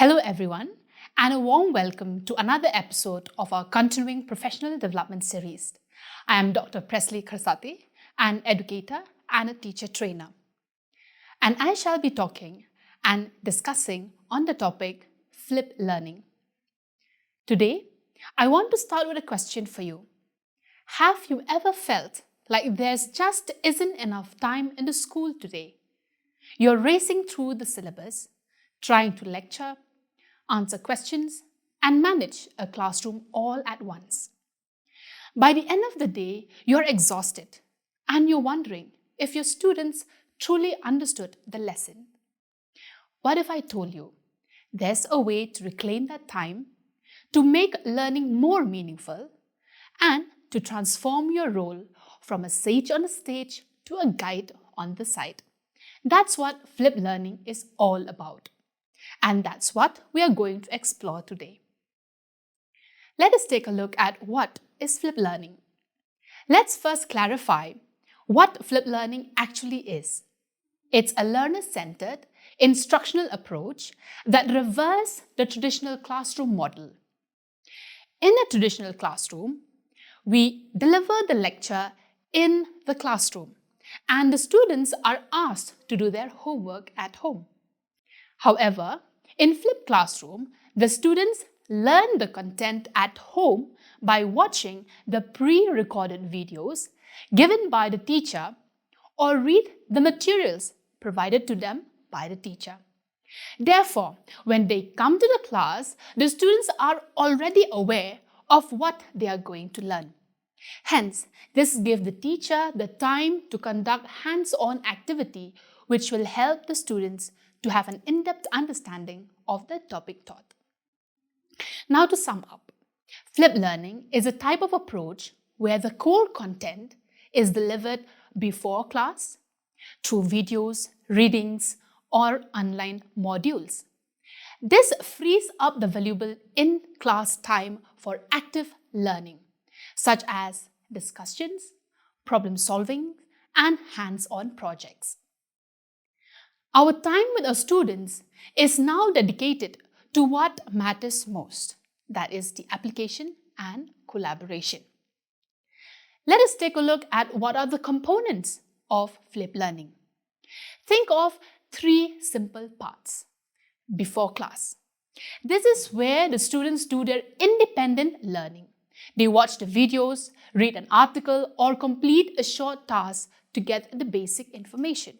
Hello everyone, and a warm welcome to another episode of our continuing professional development series. I am Dr. Presley Kharsate, an educator and a teacher trainer. And I shall be talking and discussing on the topic flip learning. Today, I want to start with a question for you. Have you ever felt like there's just isn't enough time in the school today? You're racing through the syllabus, trying to lecture, answer questions, and manage a classroom all at once. By the end of the day, you're exhausted and you're wondering if your students truly understood the lesson. What if I told you there's a way to reclaim that time, to make learning more meaningful, and to transform your role from a sage on a stage to a guide on the side? That's what flip learning is all about. And that's what we are going to explore today. Let us take a look at what is flip learning. Let's first clarify what flip learning actually is. It's a learner-centered, instructional approach that reverses the traditional classroom model. In a traditional classroom, we deliver the lecture in the classroom, and the students are asked to do their homework at home. However, in flipped classroom, the students learn the content at home by watching the pre-recorded videos given by the teacher or read the materials provided to them by the teacher. Therefore, when they come to the class, the students are already aware of what they are going to learn. Hence, this gives the teacher the time to conduct hands-on activity which will help the students to have an in-depth understanding of the topic taught. Now to sum up, flip learning is a type of approach where the core content is delivered before class, through videos, readings, or online modules. This frees up the valuable in-class time for active learning, such as discussions, problem solving, and hands-on projects. Our time with our students is now dedicated to what matters most, that is the application and collaboration. Let us take a look at what are the components of flip learning. Think of three simple parts. Before class. This is where the students do their independent learning. They watch the videos, read an article, or complete a short task to get the basic information.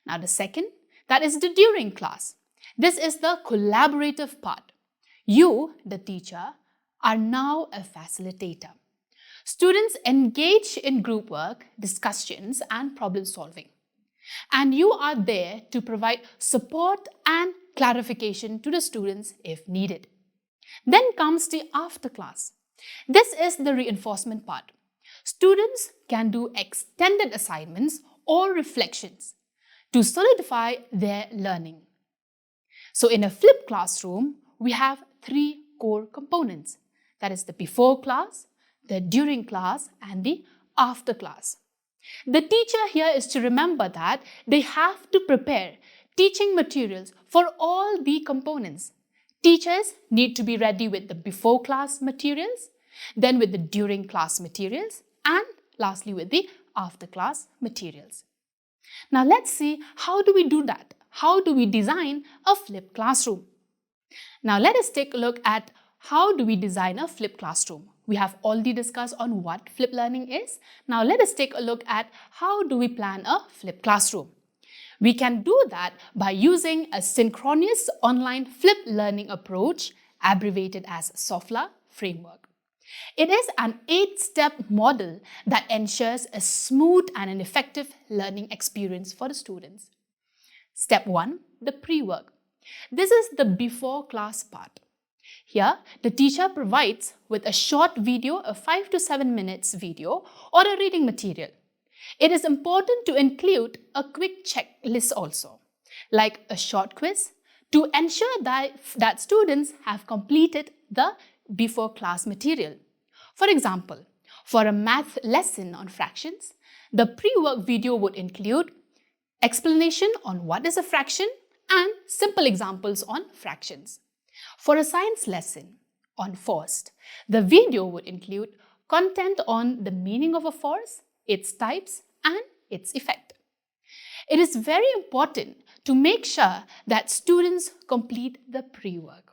Now the second, that is the during class. This is the collaborative part. You, the teacher, are now a facilitator. Students engage in group work, discussions, and problem solving. And you are there to provide support and clarification to the students if needed. Then comes the after class. This is the reinforcement part. Students can do extended assignments or reflections to solidify their learning. So in a flipped classroom, we have three core components. That is the before class, the during class, and the after class. The teacher here is to remember that they have to prepare teaching materials for all the components. Teachers need to be ready with the before class materials, then with the during class materials, and lastly with the after class materials. Now let's see, how do we do that? How do we design a flipped classroom? Now let us take a look at how do we design a flipped classroom. We have already discussed on what flipped learning is. Now let us take a look at how do we plan a flipped classroom. We can do that by using a synchronous online flipped learning approach, abbreviated as SOFLA framework. It is an 8-step model that ensures a smooth and an effective learning experience for the students. Step 1, the pre-work. This is the before class part. Here, the teacher provides with a short video, a 5 to 7 minutes video, or a reading material. It is important to include a quick checklist also, like a short quiz, to ensure that students have completed the before class material. For example, for a math lesson on fractions, the pre-work video would include explanation on what is a fraction and simple examples on fractions. For a science lesson on force, the video would include content on the meaning of a force, its types, and its effect. It is very important to make sure that students complete the pre-work,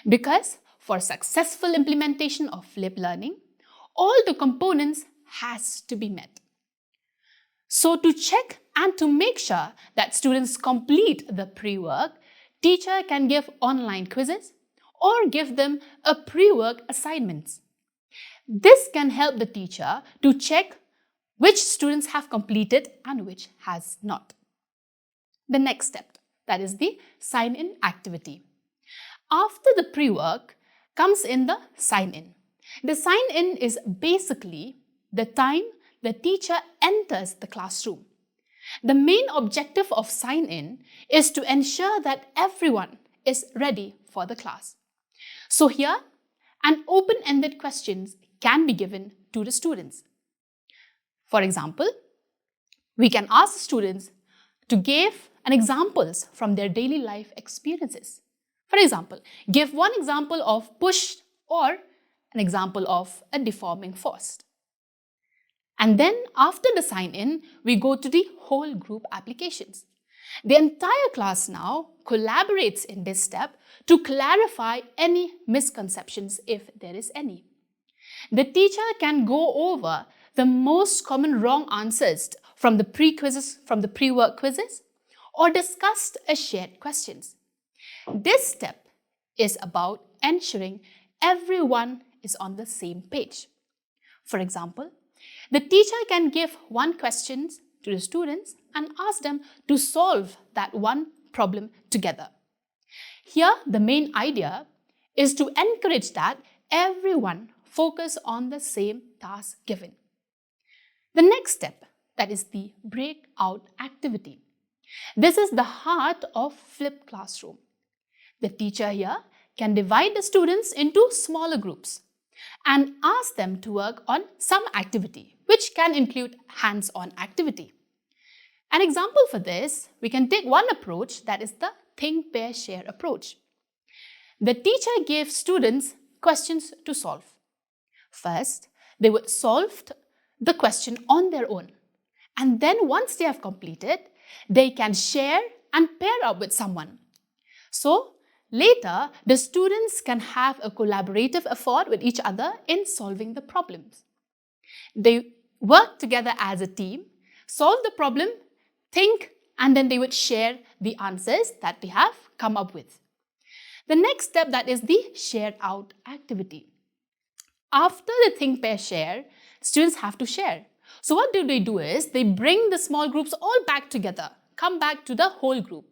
because for successful implementation of flipped learning, all the components has to be met. So to check and to make sure that students complete the pre-work, teacher can give online quizzes or give them a pre-work assignments. This can help the teacher to check which students have completed and which has not. The next step, that is the sign-in activity. After the pre-work comes in the sign-in. The sign-in is basically the time the teacher enters the classroom. The main objective of sign-in is to ensure that everyone is ready for the class. So here, an open-ended questions can be given to the students. For example, we can ask students to give examples from their daily life experiences. For example, give one example of push or an example of a deforming force. And then after the sign-in, we go to the whole group applications. The entire class now collaborates in this step to clarify any misconceptions if there is any. The teacher can go over the most common wrong answers from the pre-work quizzes, or discuss a shared questions. This step is about ensuring everyone is on the same page. For example, the teacher can give one question to the students and ask them to solve that one problem together. Here, the main idea is to encourage that everyone focus on the same task given. The next step, that is the breakout activity. This is the heart of flipped classroom. The teacher here can divide the students into smaller groups and ask them to work on some activity, which can include hands-on activity. An example for this, we can take one approach, that is the think, pair, share approach. The teacher gives students questions to solve. First, they would solve the question on their own. And then once they have completed, they can share and pair up with someone. So later, the students can have a collaborative effort with each other in solving the problems. They work together as a team, solve the problem, think, and then they would share the answers that they have come up with. The next step, that is the shared out activity. After the think, pair, share, students have to share. So what do is, they bring the small groups all back together, come back to the whole group.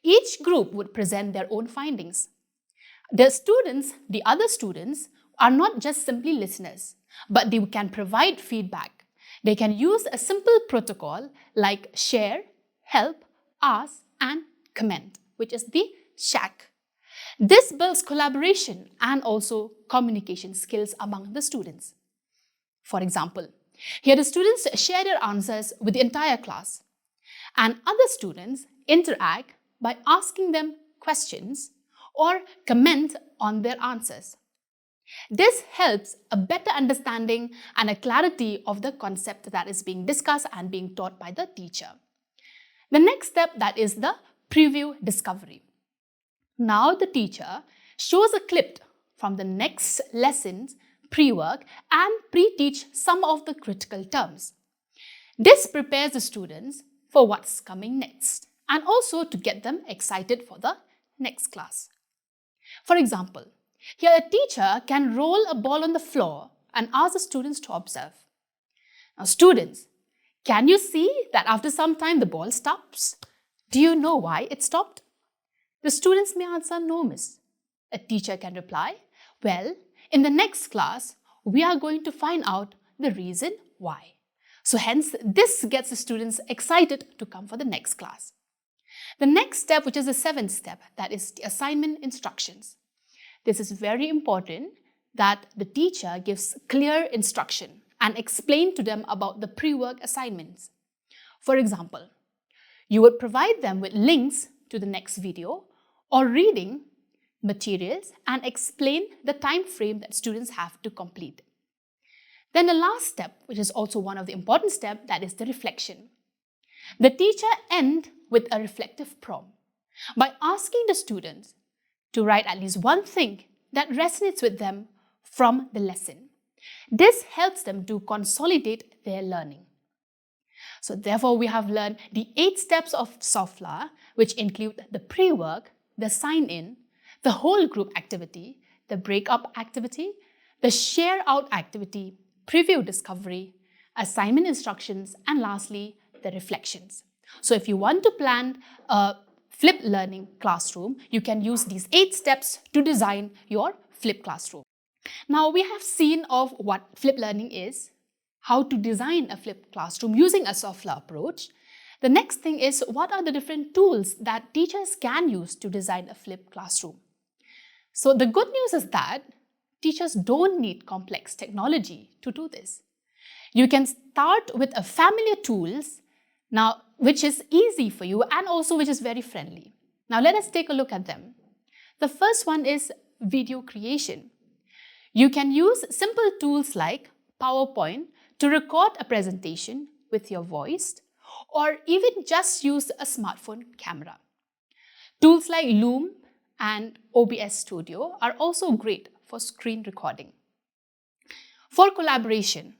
Each group would present their own findings. The other students are not just simply listeners, but they can provide feedback. They can use a simple protocol like share, help, ask, and comment, which is the SHAC. This builds collaboration and also communication skills among the students. For example, here the students share their answers with the entire class, and other students interact by asking them questions or comment on their answers. This helps a better understanding and a clarity of the concept that is being discussed and being taught by the teacher. The next step, that is the preview discovery. Now the teacher shows a clip from the next lesson's pre-work and pre-teach some of the critical terms. This prepares the students for what's coming next and also to get them excited for the next class. For example, here a teacher can roll a ball on the floor and ask the students to observe. Now students, can you see that after some time the ball stops? Do you know why it stopped? The students may answer no, miss. A teacher can reply, well, in the next class, we are going to find out the reason why. So hence, this gets the students excited to come for the next class. The next step, which is the seventh step, that is the assignment instructions. This is very important that the teacher gives clear instruction and explain to them about the pre-work assignments. For example, you would provide them with links to the next video or reading materials and explain the time frame that students have to complete. Then the last step, which is also one of the important steps, that is the reflection. The teacher ends with a reflective prompt by asking the students to write at least one thing that resonates with them from the lesson. This helps them to consolidate their learning. So therefore, we have learned the 8 steps of SOFLA, which include the pre-work, the sign-in, the whole group activity, the break-up activity, the share-out activity, preview discovery, assignment instructions, and lastly, the reflections. So if you want to plan a flipped learning classroom, you can use these 8 steps to design your flipped classroom. Now we have seen of what flipped learning is, how to design a flipped classroom using a SOFLA approach. The next thing is, what are the different tools that teachers can use to design a flipped classroom? So the good news is that teachers don't need complex technology to do this. You can start with a familiar tools now, which is easy for you and also which is very friendly. Now let us take a look at them. The first one is video creation. You can use simple tools like PowerPoint to record a presentation with your voice, or even just use a smartphone camera. Tools like Loom and OBS Studio are also great for screen recording. For collaboration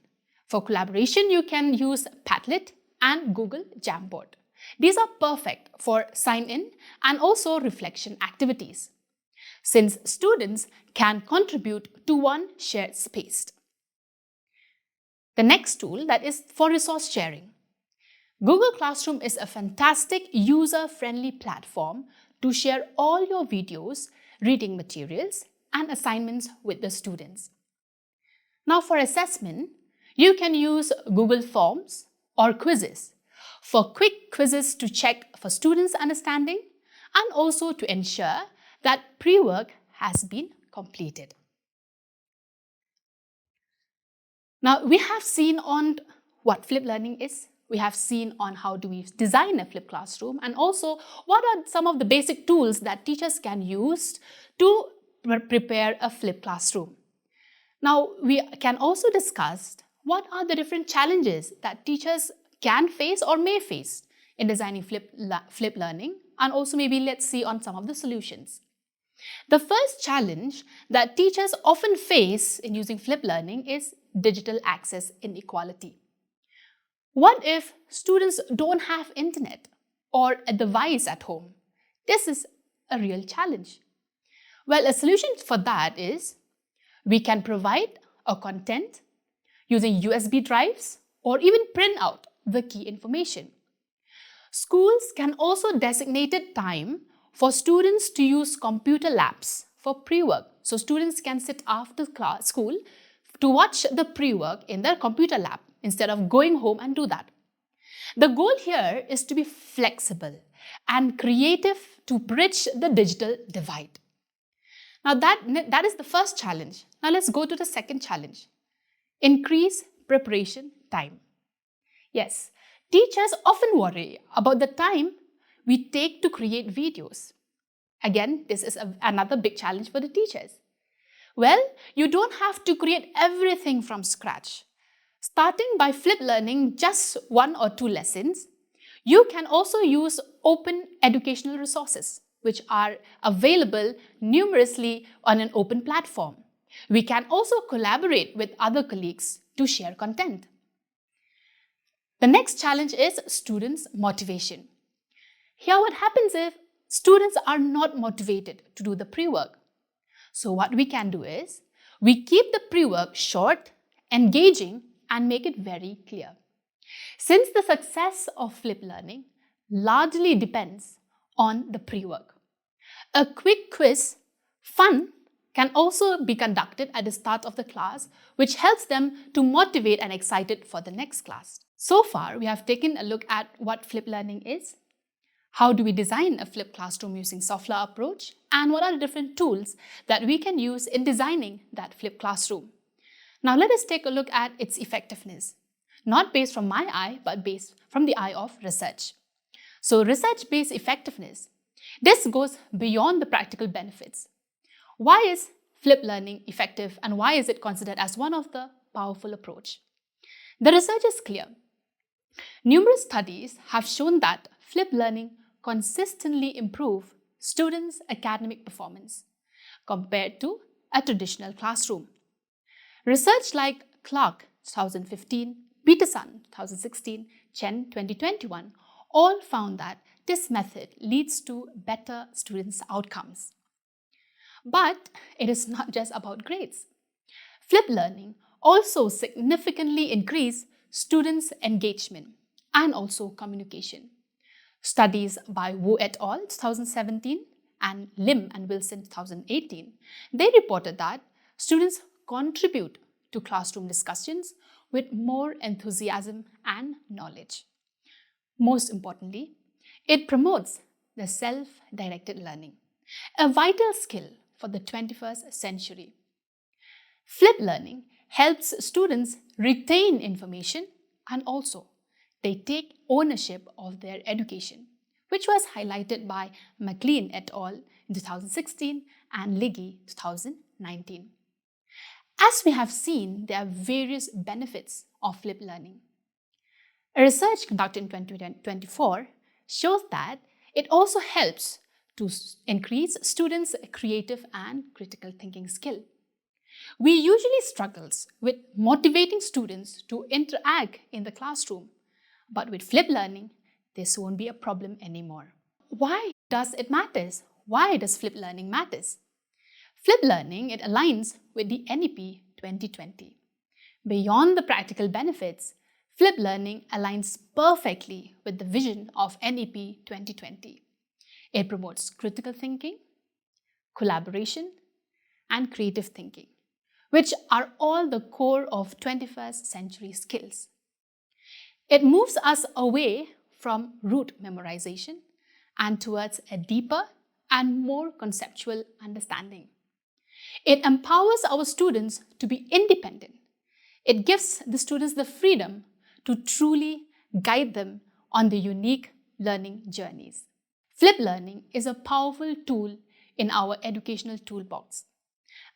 you can use Padlet and Google Jamboard. These are perfect for sign-in and also reflection activities, since students can contribute to one shared space. The next tool, that is for resource sharing. Google Classroom is a fantastic user-friendly platform to share all your videos, reading materials, and assignments with the students. Now for assessment, you can use Google Forms or quizzes for quick quizzes to check for students' understanding and also to ensure that pre-work has been completed. Now, we have seen on what flipped learning is. We have seen on how do we design a flipped classroom, and also what are some of the basic tools that teachers can use to prepare a flipped classroom. Now, we can also discuss what are the different challenges that teachers can face or may face in designing flipped learning, and also maybe let's see on some of the solutions. The first challenge that teachers often face in using flipped learning is digital access inequality. What if students don't have internet or a device at home? This is a real challenge. Well, a solution for that is we can provide a content using USB drives or even print out the key information. Schools can also designate time for students to use computer labs for pre-work. So students can sit after school to watch the pre-work in their computer lab instead of going home and do that. The goal here is to be flexible and creative to bridge the digital divide. Now that is the first challenge. Now let's go to the second challenge. Increase preparation time. Yes, teachers often worry about the time we take to create videos. Again, this is another big challenge for the teachers. Well, you don't have to create everything from scratch. Starting by flipped learning just 1 or 2 lessons, you can also use open educational resources, which are available numerously on an open platform. We can also collaborate with other colleagues to share content. The next challenge is students' motivation. Here what happens if students are not motivated to do the pre-work. So what we can do is, we keep the pre-work short, engaging, and make it very clear. Since the success of flipped learning largely depends on the pre-work, a quick quiz, fun, can also be conducted at the start of the class, which helps them to motivate and excited for the next class. So far, we have taken a look at what flipped learning is, how do we design a flipped classroom using SOFLA approach, and what are the different tools that we can use in designing that flipped classroom. Now let us take a look at its effectiveness, not based from my eye, but based from the eye of research. So research-based effectiveness. This goes beyond the practical benefits. Why is flipped learning effective and why is it considered as one of the powerful approach? The research is clear. Numerous studies have shown that flipped learning consistently improve students' academic performance compared to a traditional classroom. Research like Clark 2015, Peterson 2016, Chen 2021 all found that this method leads to better students' outcomes. But it is not just about grades. Flipped learning also significantly increase students' engagement and also communication. Studies by Wu et al. 2017 and Lim and Wilson 2018, they reported that students contribute to classroom discussions with more enthusiasm and knowledge. Most importantly, it promotes the self-directed learning, a vital skill for the 21st century. Flipped learning helps students retain information and also they take ownership of their education, which was highlighted by McLean et al. In 2016 and Liggy 2019. As we have seen, there are various benefits of flipped learning. A research conducted in 2024 shows that it also helps to increase students' creative and critical thinking skill. We usually struggle with motivating students to interact in the classroom, but with flipped learning, this won't be a problem anymore. Why does it matter? Why does flipped learning matter? Flipped learning, it aligns with the NEP 2020. Beyond the practical benefits, flipped learning aligns perfectly with the vision of NEP 2020. It promotes critical thinking, collaboration, and creative thinking, which are all the core of 21st century skills. It moves us away from rote memorization and towards a deeper and more conceptual understanding. It empowers our students to be independent. It gives the students the freedom to truly guide them on the unique learning journeys. Flipped learning is a powerful tool in our educational toolbox,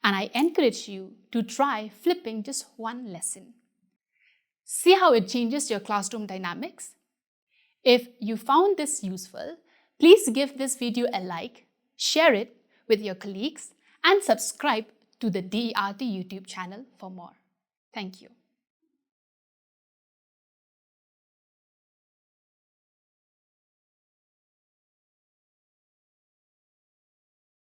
and I encourage you to try flipping just one lesson. See how it changes your classroom dynamics? If you found this useful, please give this video a like, share it with your colleagues, and subscribe to the DERT YouTube channel for more. Thank you.